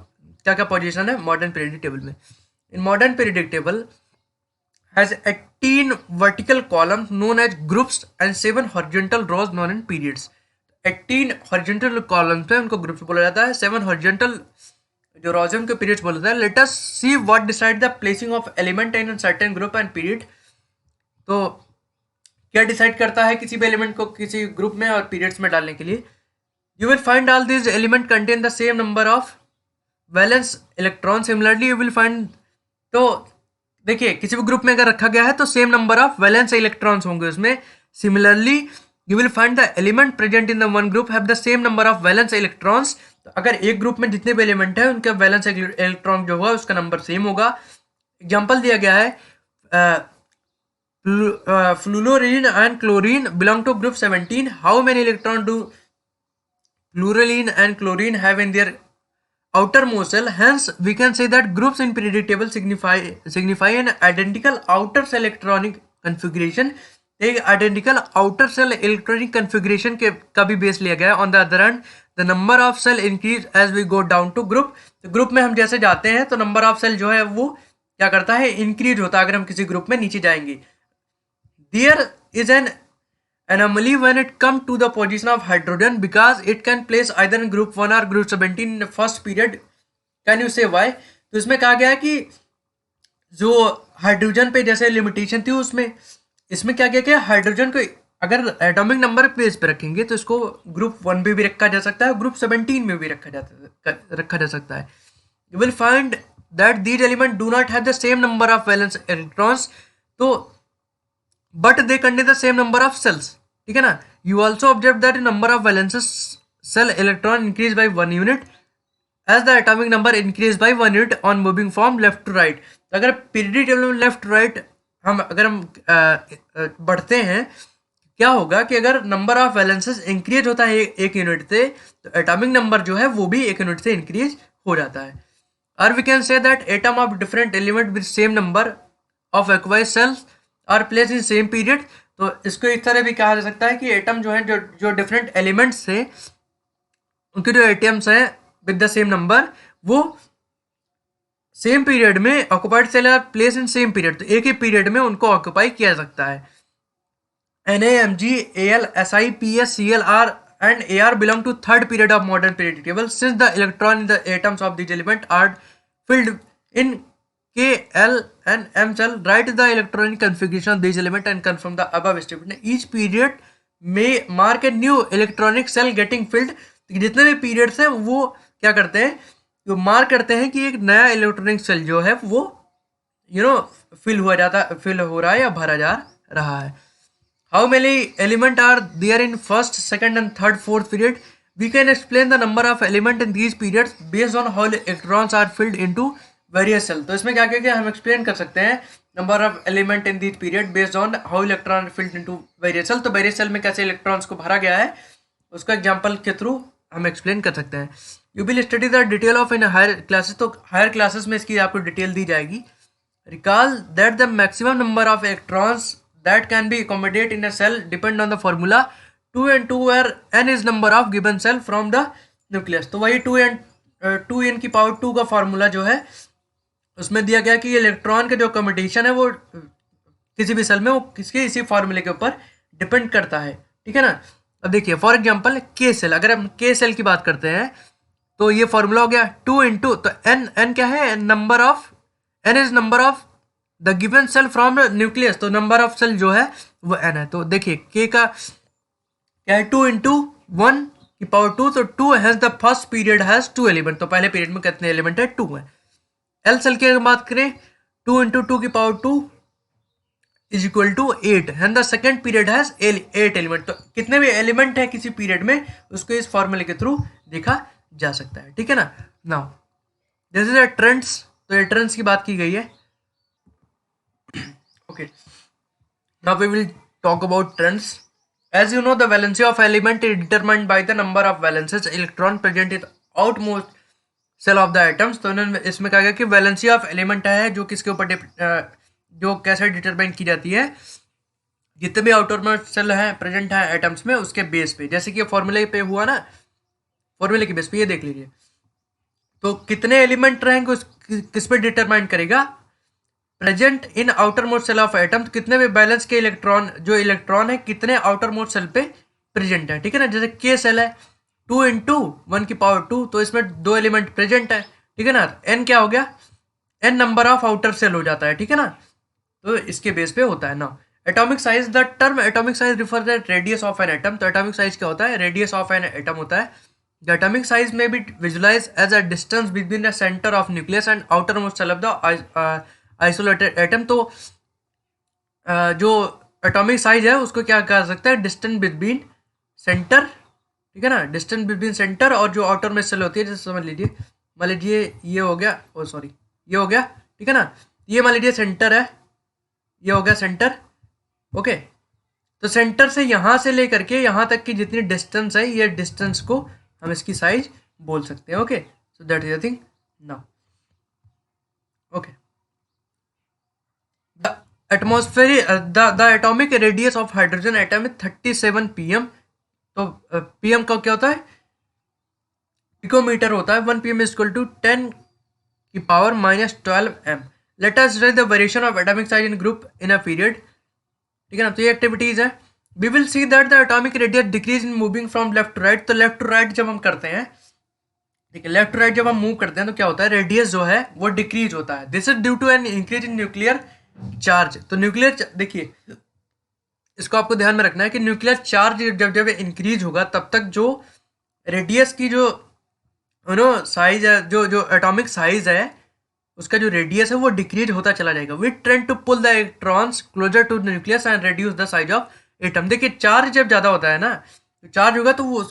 Speaker 1: क्या क्या position है modern periodic table में। In modern periodic table has 18 vertical columns known as groups and 7 horizontal rows known as periods. 18 horizontal columns पे उनको ग्रुप्स बोला जाता है, 7 हॉरिजॉन्टल जो रोजम के पीरियड्स बोलते हैं, let us see what decide the placing of element in certain group and period. तो क्या डिसाइड करता है किसी भी एलिमेंट को किसी ग्रुप में और पीरियड्स में डालने के लिए? You will find all this element contain the same number of valence electron. Similarly you will find, तो देखिए किसी भी ग्रुप में अगर रखा गया है तो same number of valence electrons होंगे उसमें। Similarly you will find the element present in the one group have the same number of valence electrons. तो अगर एक ग्रुप में जितने भी एलिमेंट है उनका वैलेंस इलेक्ट्रॉन जो होगा उसका नंबर सेम होगा। एग्जाम्पल दिया गया है, fluorine and chlorine belong to group 17। How many electron do fluorine and chlorine have in their outermost cell? Hence we can say that groups in periodic table signify an identical outer cell electronic configuration। एक identical outer cell electronic configuration के का भी base लिया गया है। on the other hand the number of cell increase as we go down to group। तो group में हम जैसे जाते हैं तो नंबर ऑफ सेल जो है वो क्या करता है, इंक्रीज होता है अगर हम किसी ग्रुप में नीचे जाएंगे। there is an anomaly when it come to the position of hydrogen because it can place either in group 1 or group 17 in the first period। can you say why? तो इसमें कहा गया कि जो हाइड्रोजन पे जैसे लिमिटेशन थी उसमें इसमें क्या किया कि हाइड्रोजन को अगर एटॉमिक नंबर पेज पे रखेंगे तो इसको ग्रुप 1 में भी रखा जा सकता है और ग्रुप 17 में भी रखा जा सकता है। You will find that these element do not have the same number of valence electrons, तो but they contain the same number of shells. ठीक है ना। You also observe that number of valences shell electron increase by 1 unit as the atomic number increase by 1 unit on moving from left to right. अगर periodic table में left to right अगर हम बढ़ते हैं, क्या होगा कि अगर नंबर ऑफ वैलेंसेस इंक्रीज होता है एक यूनिट से तो एटॉमिक नंबर जो है वो भी एक यूनिट से इंक्रीज हो जाता है। और we can say that atom of different element with same number of acquires shells are place in same period. तो इसको इस तरह भी कहा जा सकता है कि एटम जो है जो डिफरेंट एलिमेंट्स से उनके जो एटम्स हैं विद द सेम नंबर वो सेम पीरियड में occupied shell are place in same period, तो एक ही पीरियड में उनको ऑक्युपाई किया जा सकता है। NaMg, Al, Si, Ps, Cl, R and Ar belong to third period of modern periodic table since the electron in the atoms of these elements are filled in K, L and M cell. Write the electronic configuration of these elements and confirm the above statement. Each period may mark a new electronic cell getting filled। जितने भी periods हैं वो क्या करते हैं, वो mark करते हैं कि एक नया इलेक्ट्रॉनिक सेल जो है वो फिल हो रहा है या भरा जा रहा है। How many elements are there in first, second and third, fourth period? We can explain the number of elements in these periods based on how electrons are filled into various cells। तो इसमें क्या क्या हम explain कर सकते हैं number of element in this period based on how electron filled into various shell. तो various shell में कैसे इलेक्ट्रॉन्स को भरा गया है उसका एग्जांपल के थ्रू हम एक्सप्लेन कर सकते हैं। You will study the detail of in higher classes. तो हायर क्लासेस में इसकी आपको डिटेल दी जाएगी। Recall that the maximum number of electrons that can be accommodated in a cell depend on the formula 2 and 2 where n is number of given cell from the nucleus। तो वही 2n की power 2 का formula जो है उसमें दिया गया कि इलेक्ट्रॉन का जो अकोमोडेशन है वो किसी भी सेल में वो किसके इसी फार्मूले के ऊपर डिपेंड करता है। ठीक है ना। अब देखिए फॉर एग्जांपल के सेल, अगर हम के सेल की बात करते हैं तो ये फार्मूला हो गया 2 इंटू, तो n क्या है, number of n is number of the given shell from nucleus. तो नंबर ऑफ सेल जो है वो n है। तो देखिए k का क्या है 2 इंटू 1 की पावर 2, तो 2 has the first period has 2 element. तो पहले पीरियड में कितने एलिमेंट है, 2 है। एल सेल की अगर बात करें 2 इंटू 2 की power 2 is equal to 8 and the second period has 8 element. तो कितने भी एलिमेंट है किसी पीरियड में उसको इस फॉर्मूले के थ्रू देखा जा सकता है। ठीक है ना। Now this is a trends. तो ये ट्रेंड्स की बात की गई है। Okay, now we will talk about trends। As you know, the valency of element is determined by the number of valences electron present in outmost cell of the atoms। तो इसमें कहा गया कि वैलेंसी ऑफ एलिमेंट है जो किसके ऊपर जो कैसे डिटरमाइन की जाती है, जितने भी आउटरमोस्ट सेल हैं प्रेजेंट हैं एटम्स में उसके बेस पे। जैसे कि फॉर्मूले पे हुआ ना, फॉर्मूले के बेस पे ये देख लीजिए। तो कितने एलिमेंट रहेंगे किस पे डिटरमाइन करेगा, present in outer most shell of atom. कितने भी बैलेंस के इलेक्ट्रॉन है कितने आउटर मोस्ट सेल पे प्रेजेंट है। ठीक है ना। जैसे के सेल है 2 इंटू 1 की पावर 2, तो इसमें 2 एलिमेंट प्रेजेंट है। ठीक है ना, एन क्या हो गया, n number of outer shell हो जाता है, ठीक है ना, तो इसके बेस पे होता है ना। Atomic size, the term atomic size refer the radius of an atom, तो एटॉमिक साइज क्या होता है, रेडियस ऑफ एन एटम होता है। द एटॉमिक साइज में be visualise as a distance between the centre of nucleus and outer most shell of the isolated atom, तो जो atomic size है उसको क्या कह सकते हैं, डिस्टेंस बिटवीन सेंटर, ठीक है ना, डिस्टेंस बिटवीन सेंटर और जो आउटर में सेल होती है, जैसे समझ लीजिए, मान लीजिए ये हो गया, ओ सॉरी ये हो गया, ठीक है ना, ये मान लीजिए सेंटर है, ये हो गया सेंटर, ओके। तो सेंटर से यहाँ से लेकर के यहाँ तक की जितनी डिस्टेंस है, ये डिस्टेंस को हम इसकी साइज बोल सकते हैं, okay. So that is the thing now, okay. Atmosphere, the atomic radius of hydrogen atom है 37 pm, तो pm का क्या होता है, पिकोमीटर होता है, 1 pm इज इक्वल टू 10 की power -12 m। Let us study the variation of atomic size in group in a period, ठीक है ना, तो ये एक्टिविटीज है। We will see that the atomic radius decrease in moving from left to right, तो left to right जब हम करते हैं, ठीक है, लेफ्ट टू राइट जब हम मूव करते हैं तो क्या होता है, रेडियस जो है वो डिक्रीज होता है। This is due to an increase in nuclear charge, तो न्यूक्लियर, देखिए इसको आपको ध्यान में रखना है कि न्यूक्लियर चार्ज जब जब इंक्रीज होगा तब तक जो रेडियस की जो साइज है, जो जो एटॉमिक साइज है उसका जो रेडियस है वो डिक्रीज होता चला जाएगा। We trend to pull the electrons closer to nucleus and reduce the size of atom. देखिए चार्ज जब ज़्यादा होता है ना, तो चार्ज होगा तो वो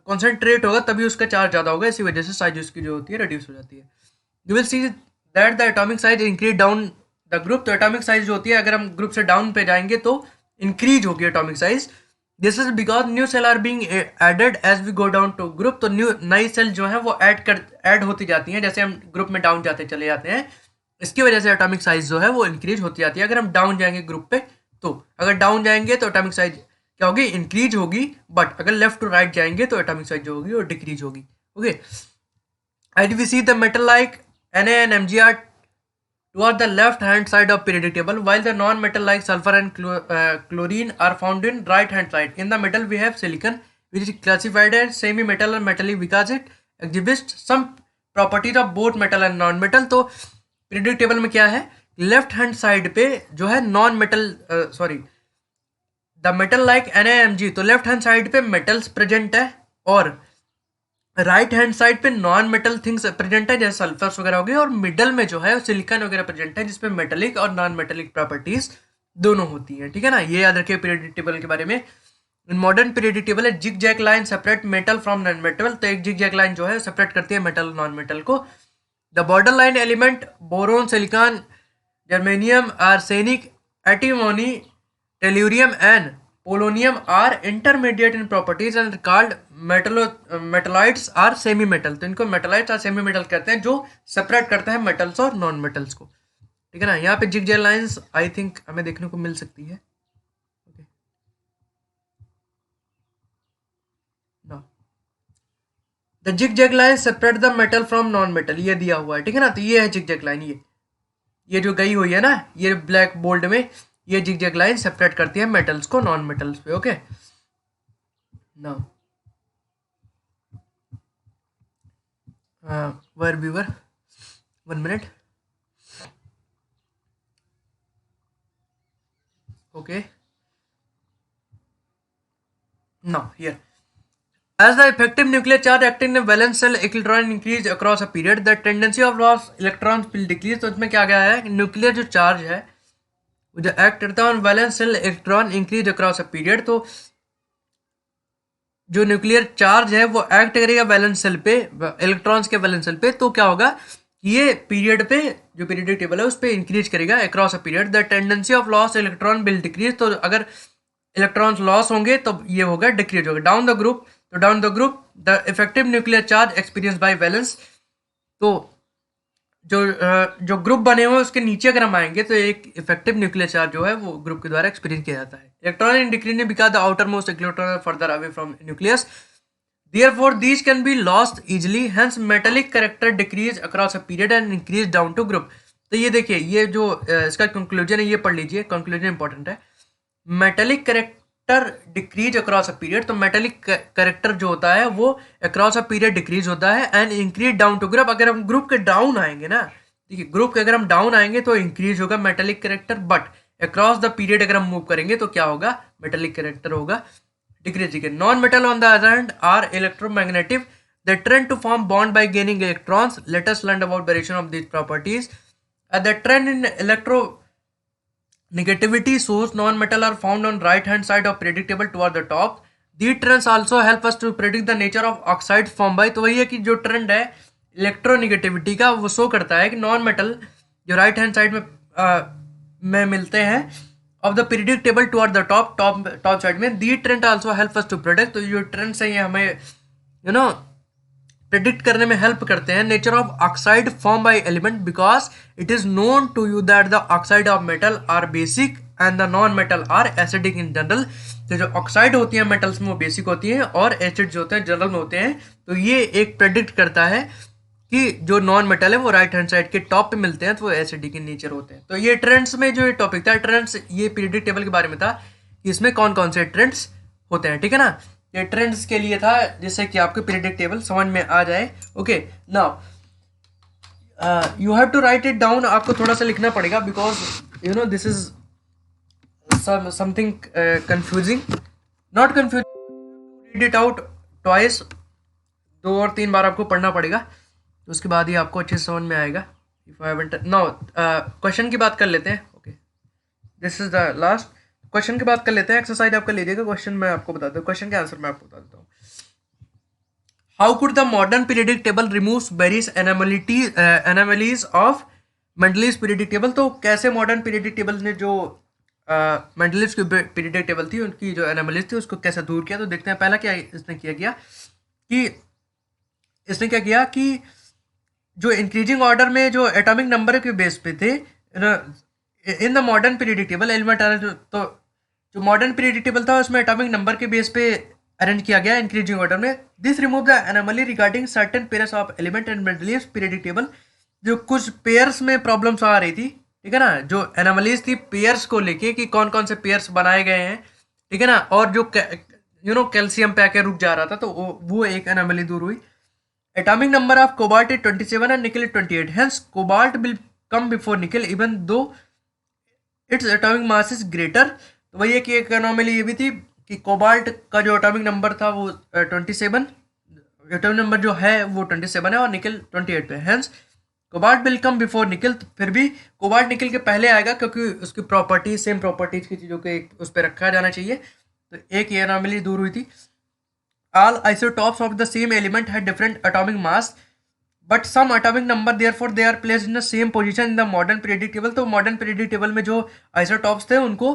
Speaker 1: कॉन्सेंट्रेट होगा तभी उसका चार्ज ज़्यादा होगा, इसी वजह से साइज उसकी जो होती है रिड्यूस हो जाती है। You will see that the atomic size increase down the group, तो एटॉमिक साइज जो होती है अगर हम ग्रुप से डाउन पे जाएंगे तो इंक्रीज होगी atomic size. This is because new shell are being added as we go down to group, तो न्यू नई सेल जो है वो ऐड होती जाती हैं जैसे हम ग्रुप में डाउन जाते चले जाते हैं, इसकी वजह से एटॉमिक साइज जो है वो इंक्रीज होती जाती है। अगर हम डाउन जाएंगे ग्रुप पे, तो अगर डाउन जाएंगे तो एटॉमिक साइज क्या होगी, इंक्रीज होगी, बट अगर लेफ्ट टू राइट जाएंगे तो एटॉमिक साइज जो होगी वो डिक्रीज होगी, okay. And we see the metal like Na and Mg are toward the left hand side of periodic table, while the non-metal like sulfur and chlorine are found in right hand side. In the middle we have silicon, which is classified as semi-metal and metallic because it exhibits some properties of both metal and non-metal. तो periodic table में क्या है, left hand side पे जो है non metal, sorry the metal like NaMg, तो left hand side पे metals present है और राइट हैंड साइड पे नॉन मेटल थिंग्स प्रेजेंट है जैसे सल्फर्स वगैरह हो गए, और मिडल में जो है सिलिकॉन वगैरह प्रेजेंट है जिसपे मेटेलिक और नॉन मेटेलिक प्रॉपर्टीज दोनों होती हैं, ठीक है ना। ये याद रखिए पीरियोडिक टेबल के बारे में। इन मॉडर्न पीरियोडिक टेबल है zigzag line separate metal from non metal, तो एक जिग जैक लाइन जो है सेपरेट करती है मेटल नॉन मेटल को। The border line element boron, silicon, germanium, arsenic, antimony, tellurium and polonium are intermediate in properties and called metalloids are semi metal, तो इनको मेटलाइट्स और सेमी मेटल कहते हैं जो सेपरेट करते हैं मेटल्स और नॉन मेटल्स को, ठीक है ना। यहाँ पे जिगजैग लाइंस आई थिंक हमें देखने को मिल सकती है, ओके ना। The zigzag line separate the metal from non metal, ये दिया हुआ है, ठीक है ना, तो ये है जिगजैग लाइन, ये जो गई हुई है ना, ये ब्लैक बोल्ड में, ये जिगजैग लाइन सेपरेट करती है मेटल्स को नॉन मेटल्स पे, okay now where we were, 1 minute, okay now here as the effective nuclear charge acting in a valence shell electron increase across a period, the tendency of lost electrons will decrease। तो इसमें क्या गया है, nuclear जो charge है वो जो act करता है valence shell electron increase across a period, तो जो न्यूक्लियर चार्ज है वो एक्ट करेगा वैलेंस शेल पे, इलेक्ट्रॉन्स के वैलेंस शेल पे, तो क्या होगा, ये पीरियड पे जो पीरियडिक टेबल है उस पर इंक्रीज करेगा across a period. The tendency of loss electron will decrease, तो अगर इलेक्ट्रॉन्स लॉस होंगे तो ये होगा डिक्रीज होगा। डाउन द ग्रुप, तो down the group the effective nuclear charge experience by valence, तो जो ग्रुप बने हुए हैं उसके नीचे अगर हम आएंगे तो एक इफेक्टिव न्यूक्लियर चार्ज जो है वो ग्रुप के द्वारा एक्सपीरियंस किया जाता है। Electron in decrease because the outer most electron further away from nucleus, therefore these can be lost easily, hence metallic character decrease across a period and increase down to group। तो ये देखिए, ये जो इसका conclusion है ये पढ़ लीजिए, कंक्लूजन इंपॉर्टेंट है। Metallic character character decrease across a period, तो मेटेलिक कैरेक्टर जो होता है वो अक्रॉस अ पीरियड डिक्रीज होता है and increase down to group. अगर हम ग्रुप के डाउन आएंगे ना, देखिए ग्रुप के अगर हम डाउन आएंगे तो इंक्रीज होगा metallic character, but across the period अगर हम मूव करेंगे तो क्या होगा, मेटेलिक कैरेक्टर होगा decreasing. Non metal on the other hand are electromagnetic, they trend to form bond by gaining electrons. Let us learn about variation of these properties. The trend in electronegativity shows non-metal are found on right hand side of periodic table toward the top. These trends also help us to predict the nature of oxides formed by, तो वही है कि जो trend है electronegativity का वो show करता है कि नॉन मेटल जो राइट हैंड साइड में मिलते हैं of the periodic table toward the top side में। The trend also help us to predict, तो जो ट्रेंड्स हैं ये हमें प्रेडिक्ट करने में हेल्प करते हैं। Nature of oxide form by element, because it is known to you that the oxide of metal are basic and the non metal are acidic in general. तो जो ऑक्साइड होती है मेटल्स में वो बेसिक होती है और एसिड जो होते हैं जनरल में होते हैं। तो ये एक प्रेडिक्ट करता है कि जो नॉन मेटल है वो राइट हैंड साइड के टॉप पे मिलते हैं तो वो एसिडिक इन नेचर होते हैं। तो ये ट्रेंड्स में जो ये टॉपिक था, ट्रेंड्स ये पीरियडिक टेबल के बारे में था कि इसमें कौन कौन से ट्रेंड्स होते हैं, ठीक है ना। ये ट्रेंड्स के लिए था जिससे कि आपको पीरियडिक टेबल समझ में आ जाए। Okay, now you have to write it down, आपको थोड़ा सा लिखना पड़ेगा because this is something confusing, not confusing, read it out twice, 2 और 3 बार आपको पढ़ना पड़ेगा, तो उसके बाद ही आपको अच्छे से समझ में आएगा। If I haven't now question की बात कर लेते हैं। Okay, this is the last question की बात कर लेते हैं। एक्सरसाइज आपका लीजिएगा, क्वेश्चन मैं आपको बताता हूँ, क्वेश्चन के आंसर मैं आपको बता देता हूँ। How could the modern periodic table removes various anomalies of Mendeleev's periodic table. तो कैसे मॉडर्न पीरियडिक टेबल ने जो मेंडलीज की पीरियडिक टेबल थी उनकी जो एनोमलीज थी उसको कैसे दूर किया। तो देखते हैं पहला क्या इसने किया कि जो इंक्रीजिंग ऑर्डर में जो एटॉमिक नंबर के बेस पे थे इन the modern periodic table element, तो जो मॉडर्न पीरियडिक टेबल था उसमें एटॉमिक नंबर के बेस पे अरेंज किया गया इंक्रीजिंग ऑर्डर में। This remove the anomaly regarding certain pairs of element and Mendeleev's periodic table. जो कुछ पेयर्स में प्रॉब्लम्स आ रही थी, ठीक है ना, जो एनोमलीज थी पेयर्स को लेके कि कौन कौन से पेयर्स बनाए गए हैं, ठीक है ना, और जो कैल्शियम पे आके रुक जा रहा था तो वो एक एनोमली दूर हुई। Atomic number of cobalt is 27 and nickel 28, hence cobalt will come before nickel even though its atomic mass is greater. तो वही है कि एक एनोमली ये भी थी कि कोबाल्ट का जो एटॉमिक नंबर था वो 27, एटॉमिक नंबर जो है वो 27 है और निकल 28 पे, hence cobalt will come before निकल। तो फिर भी कोबाल्ट निकल के पहले आएगा क्योंकि उसकी प्रॉपर्टी सेम प्रॉपर्टीज की चीज़ों के उस पर रखा जाना चाहिए। तो एक ये एनोमली दूर हुई थी। All isotopes of the same element had different atomic mass, but some atomic number therefore they are placed in the same position in the modern periodic table। तो modern periodic table में जो isotopes थे उनको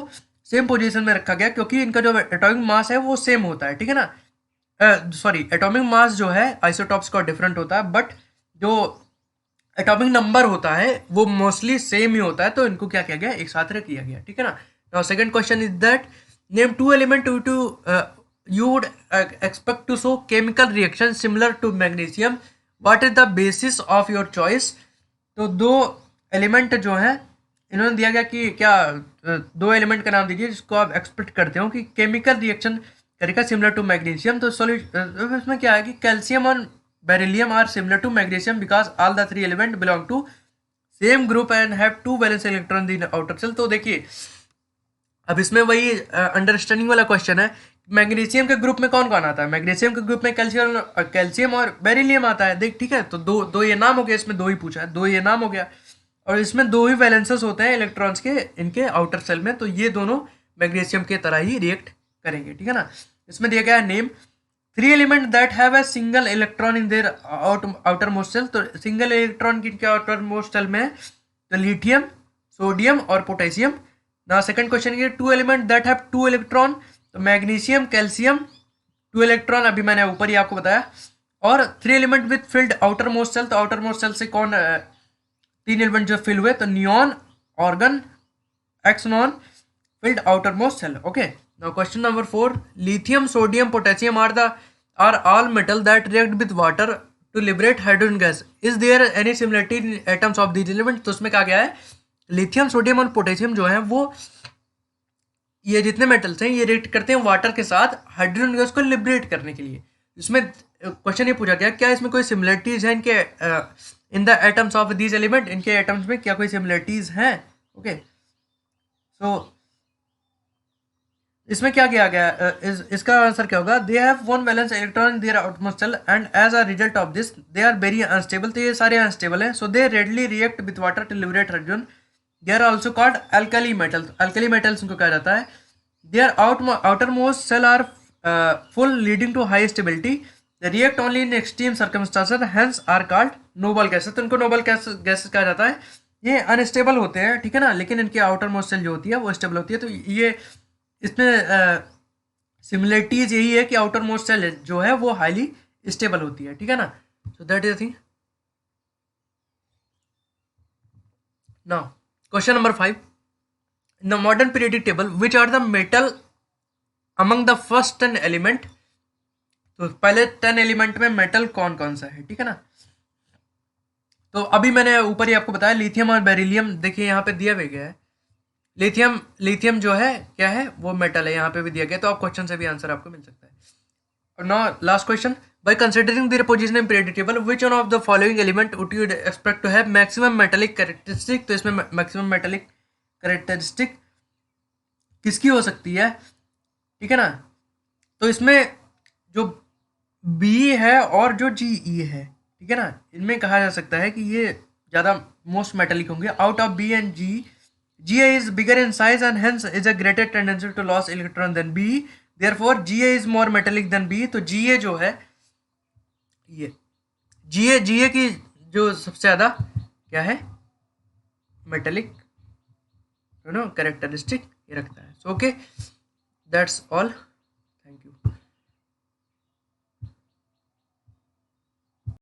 Speaker 1: same position में रखा गया क्योंकि इनका जो एटॉमिक मास है वो सेम होता है, ठीक है ना। सॉरी, एटॉमिक मास जो है आइसोटॉप्स का डिफरेंट होता है बट जो एटॉमिक नंबर होता है वो मोस्टली सेम ही होता है। तो इनको क्या किया गया, एक साथ रख किया गया, ठीक है ना। Now second question is that name 2 element you would expect to show chemical reaction similar to magnesium. What is the basis of your choice? तो 2 एलिमेंट जो है इन्होंने दिया गया कि क्या 2 एलिमेंट का नाम दीजिए जिसको आप एक्सपेक्ट करते हो कि केमिकल रिएक्शन करेगा सिमिलर टू मैग्नीशियम। तो सॉल्यूशन इसमें क्या है कि कैल्शियम और beryllium are similar to magnesium because all the 3 element belong to same group and have 2 valence electron in outer shell. तो देखिए अब इसमें वही अंडरस्टैंडिंग वाला क्वेश्चन है, मैग्नीशियम के ग्रुप में कौन कौन आता है। मैग्नीशियम के ग्रुप में कैल्शियम और बेरिलियम आता है, देख, ठीक है। तो दो ये नाम हो गया, इसमें 2 ही पूछा है, 2 ये नाम हो गया और इसमें 2 ही वैलेंसेस होते हैं इलेक्ट्रॉन्स के इनके आउटर सेल में। तो ये दोनों मैग्नीशियम के तरह ही रिएक्ट करेंगे, ठीक है ना। इसमें दिया गया है name 3 element that have a single electron in their outer most shell. तो सिंगल इलेक्ट्रॉन किनके आउटर मोस्ट सेल में है, तो लिथियम, सोडियम और पोटेशियम। ना सेकंड क्वेश्चन ये 2 एलिमेंट दैट हैव 2 इलेक्ट्रॉन, तो मैग्नीशियम, कैल्शियम 2 इलेक्ट्रॉन, अभी मैंने ऊपर ही आपको बताया। और 3 element with filled outer most shell, तो आउटर मोस्ट सेल से कौन 3 एलिमेंट जो फिल हुए, तो neon, argon, xenon, filled outer most shell. Okay, now question number 4 lithium, sodium, potassium are all metal that react with water to liberate hydrogen gas. Is there any similarity in atoms of these element. तो उसमें कहा गया है lithium, sodium और potassium जो है वो ये जितने मेटल्स हैं ये रिएक्ट करते हैं वाटर के साथ हाइड्रोजन गैस को लिबरेट करने के लिए। इसमें क्वेश्चन ये पूछा गया क्या इसमें कोई सिमिलरिटीज है इनके in the atoms of these element, इनके एटम्स में क्या कोई सिमिलरिटीज हैं। ओके सो इसमें क्या किया गया इसका आंसर क्या होगा, they have one valence electron in their outermost shell and as a result of this they are very unstable. तो ये सारे अनस्टेबल हैं, so they readily react with water to liberate hydrogen. They are also called alkali metals, alkali metals इनको कहा जाता है। Their outer most shell are full leading to high stability, react only in extreme circumstances hence are called noble gases. तो इनको noble gases कहा जाता है। ये अनस्टेबल होते हैं, ठीक है ना, लेकिन इनकी आउटर मोस्ट सेल जो होती है वो स्टेबल होती है। तो ये इसमें सिमिलरिटीज यही है कि आउटर मोस्ट सेल जो है वो हाईली स्टेबल होती है, ठीक है ना। So that is the thing. Now question number 5, in the modern periodic table which are the metal among the first 10 element. तो पहले 10 एलिमेंट में मेटल कौन कौन सा है, ठीक है ना। तो अभी मैंने ऊपर ही आपको बताया लिथियम और बेरिलियम, देखिए यहाँ पे दिया भी गया है। लिथियम जो है क्या है वो मेटल है, यहाँ पे भी दिया गया, तो आप क्वेश्चन से भी आंसर आपको मिल सकता है। और now last question, by considering their position in periodic table which one of the following element would you expect to have maximum metallic characteristic. तो इसमें मैक्सिमम मेटालिक कैरेक्टरिस्टिक किसकी हो सकती है, ठीक है ना। तो इसमें जो बी है और जो जी ई है, ठीक है ना, इनमें कहा जा सकता है कि ये ज़्यादा मोस्ट मेटालिक होंगे। Out of B and G, Ga is bigger in size and hence is a greater tendency to lose electron than B. Therefore, Ga is more metallic than B. तो Ga जो है ये Ga की जो सबसे ज़्यादा क्या है मेटेलिक कैरेक्टरिस्टिक ये रखता है। So okay that's all.